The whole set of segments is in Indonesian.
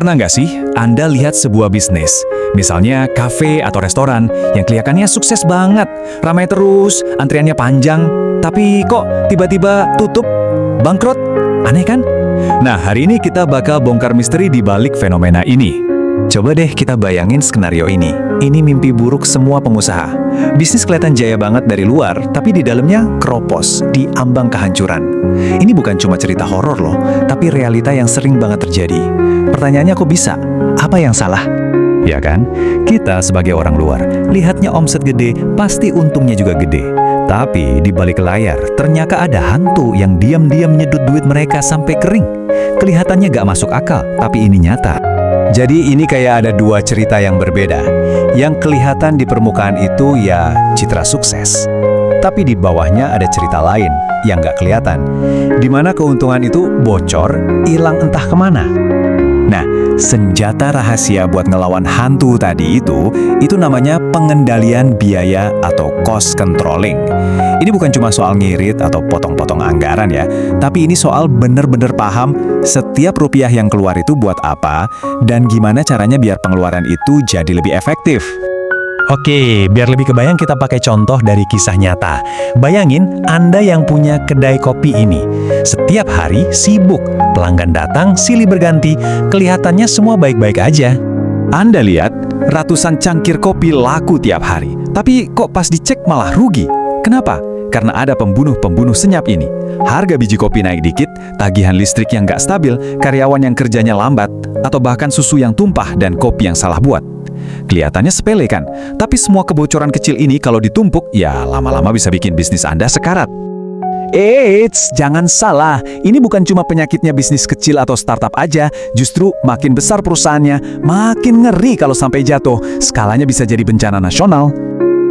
Pernah nggak sih Anda lihat sebuah bisnis, misalnya kafe atau restoran yang kelihatannya sukses banget, ramai terus, antriannya panjang, tapi kok tiba-tiba tutup, bangkrut? Aneh kan? Nah, hari ini kita bakal bongkar misteri di balik fenomena ini. Coba deh kita bayangin skenario ini. Ini mimpi buruk semua pengusaha. Bisnis kelihatan jaya banget dari luar, tapi di dalamnya keropos, di ambang kehancuran. Ini bukan cuma cerita horor loh, tapi realita yang sering banget terjadi. Pertanyaannya kok bisa? Apa yang salah? Ya kan? Kita sebagai orang luar, lihatnya omset gede, pasti untungnya juga gede. Tapi di balik layar, ternyata ada hantu yang diam-diam nyedut duit mereka sampai kering. Kelihatannya gak masuk akal, tapi ini nyata. Jadi ini kayak ada dua cerita yang berbeda. Yang kelihatan di permukaan itu ya citra sukses. Tapi di bawahnya ada cerita lain yang gak kelihatan. Di mana keuntungan itu bocor, hilang entah kemana. Nah, senjata rahasia buat ngelawan hantu tadi itu namanya pengendalian biaya atau cost controlling. Ini bukan cuma soal ngirit atau potong-potong anggaran ya, tapi ini soal bener-bener paham setiap rupiah yang keluar itu buat apa dan gimana caranya biar pengeluaran itu jadi lebih efektif. Oke, biar lebih kebayang kita pakai contoh dari kisah nyata. Bayangin Anda yang punya kedai kopi ini. Setiap hari sibuk, pelanggan datang silih berganti, kelihatannya semua baik-baik aja. Anda lihat ratusan cangkir kopi laku tiap hari, tapi kok pas dicek malah rugi. Kenapa? Karena ada pembunuh-pembunuh senyap ini. Harga biji kopi naik dikit, tagihan listrik yang nggak stabil, karyawan yang kerjanya lambat, atau bahkan susu yang tumpah dan kopi yang salah buat. Kelihatannya sepele kan? Tapi semua kebocoran kecil ini kalau ditumpuk, ya lama-lama bisa bikin bisnis Anda sekarat. Eits, jangan salah. Ini bukan cuma penyakitnya bisnis kecil atau startup aja. Justru makin besar perusahaannya, makin ngeri kalau sampai jatuh. Skalanya bisa jadi bencana nasional.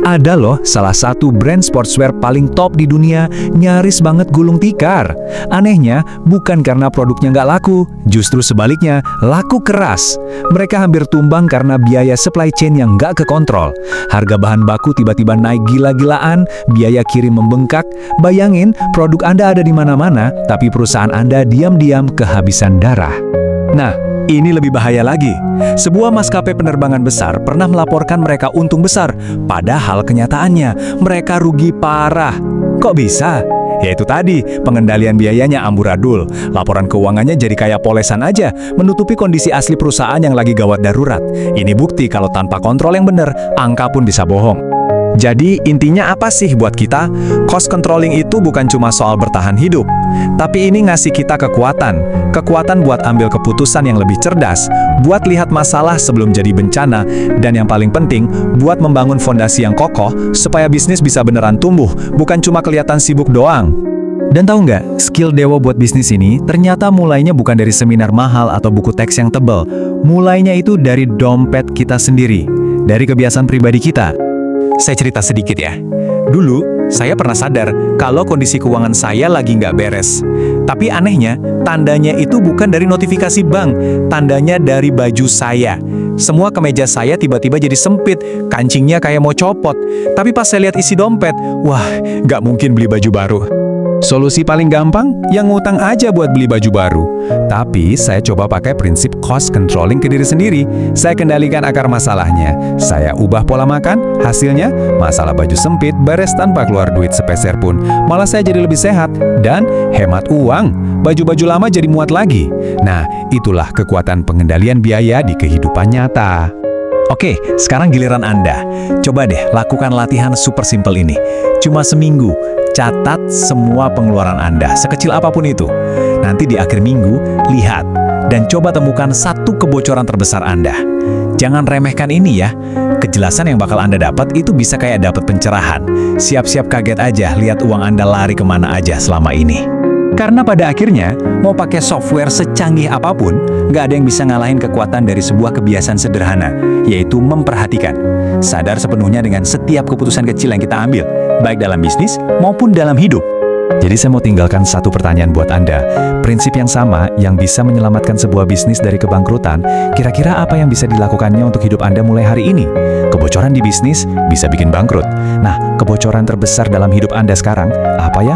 Ada loh salah satu brand sportswear paling top di dunia nyaris banget gulung tikar. Anehnya bukan karena produknya nggak laku, justru sebaliknya laku keras. Mereka hampir tumbang karena biaya supply chain yang nggak kekontrol. Harga bahan baku tiba-tiba naik gila-gilaan, biaya kirim membengkak. Bayangin produk Anda ada di mana-mana, tapi perusahaan Anda diam-diam kehabisan darah. Nah, ini lebih bahaya lagi. Sebuah maskapai penerbangan besar pernah melaporkan mereka untung besar, padahal kenyataannya mereka rugi parah. Kok bisa? Ya itu tadi, pengendalian biayanya amburadul. Laporan keuangannya jadi kayak polesan aja, menutupi kondisi asli perusahaan yang lagi gawat darurat. Ini bukti kalau tanpa kontrol yang benar, angka pun bisa bohong. Jadi intinya apa sih buat kita? Cost controlling itu bukan cuma soal bertahan hidup, tapi ini ngasih kita kekuatan. Kekuatan buat ambil keputusan yang lebih cerdas, buat lihat masalah sebelum jadi bencana, dan yang paling penting, buat membangun fondasi yang kokoh supaya bisnis bisa beneran tumbuh, bukan cuma kelihatan sibuk doang. Dan tahu nggak, skill dewa buat bisnis ini ternyata mulainya bukan dari seminar mahal atau buku teks yang tebal. Mulainya itu dari dompet kita sendiri, dari kebiasaan pribadi kita. Saya cerita sedikit ya. Dulu, saya pernah sadar kalau kondisi keuangan saya lagi nggak beres. Tapi anehnya, tandanya itu bukan dari notifikasi bank, tandanya dari baju saya. Semua kemeja saya tiba-tiba jadi sempit, kancingnya kayak mau copot. Tapi pas saya lihat isi dompet, wah, nggak mungkin beli baju baru. Solusi paling gampang, yang ngutang aja buat beli baju baru. Tapi saya coba pakai prinsip cost controlling ke diri sendiri. Saya kendalikan akar masalahnya. Saya ubah pola makan, hasilnya masalah baju sempit beres tanpa keluar duit sepeser pun. Malah saya jadi lebih sehat dan hemat uang. Baju-baju lama jadi muat lagi. Nah, itulah kekuatan pengendalian biaya di kehidupan nyata. Oke, sekarang giliran Anda. Coba deh lakukan latihan super simple ini. Cuma seminggu, catat semua pengeluaran Anda, sekecil apapun itu. Nanti di akhir minggu, lihat dan coba temukan satu kebocoran terbesar Anda. Jangan remehkan ini ya. Kejelasan yang bakal Anda dapat itu bisa kayak dapat pencerahan. Siap-siap kaget aja lihat uang Anda lari kemana aja selama ini. Karena pada akhirnya, mau pakai software secanggih apapun, nggak ada yang bisa ngalahin kekuatan dari sebuah kebiasaan sederhana, yaitu memperhatikan. Sadar sepenuhnya dengan setiap keputusan kecil yang kita ambil, baik dalam bisnis maupun dalam hidup. Jadi saya mau tinggalkan satu pertanyaan buat Anda. Prinsip yang sama yang bisa menyelamatkan sebuah bisnis dari kebangkrutan, kira-kira apa yang bisa dilakukannya untuk hidup Anda mulai hari ini? Kebocoran di bisnis bisa bikin bangkrut. Nah, kebocoran terbesar dalam hidup Anda sekarang, apa ya?